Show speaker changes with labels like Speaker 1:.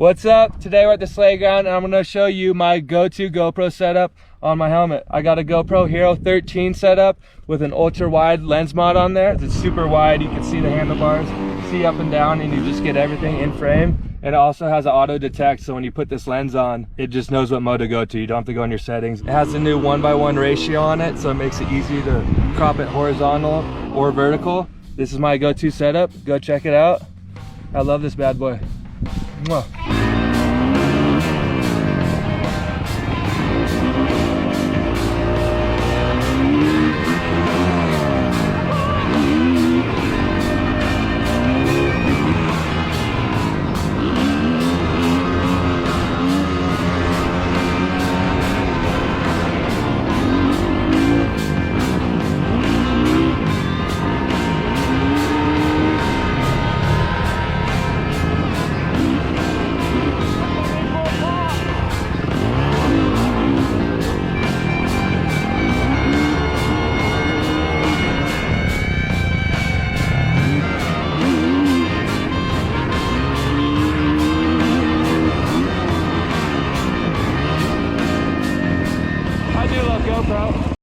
Speaker 1: What's up? Today we're at the sleigh ground and I'm gonna show you my go-to GoPro setup on my helmet. I got a GoPro Hero 13 setup with an ultra wide lens mod on there. It's super wide, you can see the handlebars, see up and down, and you just get everything in frame. And it also has an auto detect, so when you put this lens on, it just knows what mode to go to. You don't have to go in your settings. It has a new 1:1 ratio on it, so it makes it easy to crop it horizontal or vertical. This is my go-to setup. Go check it out. I love this bad boy. Mwah.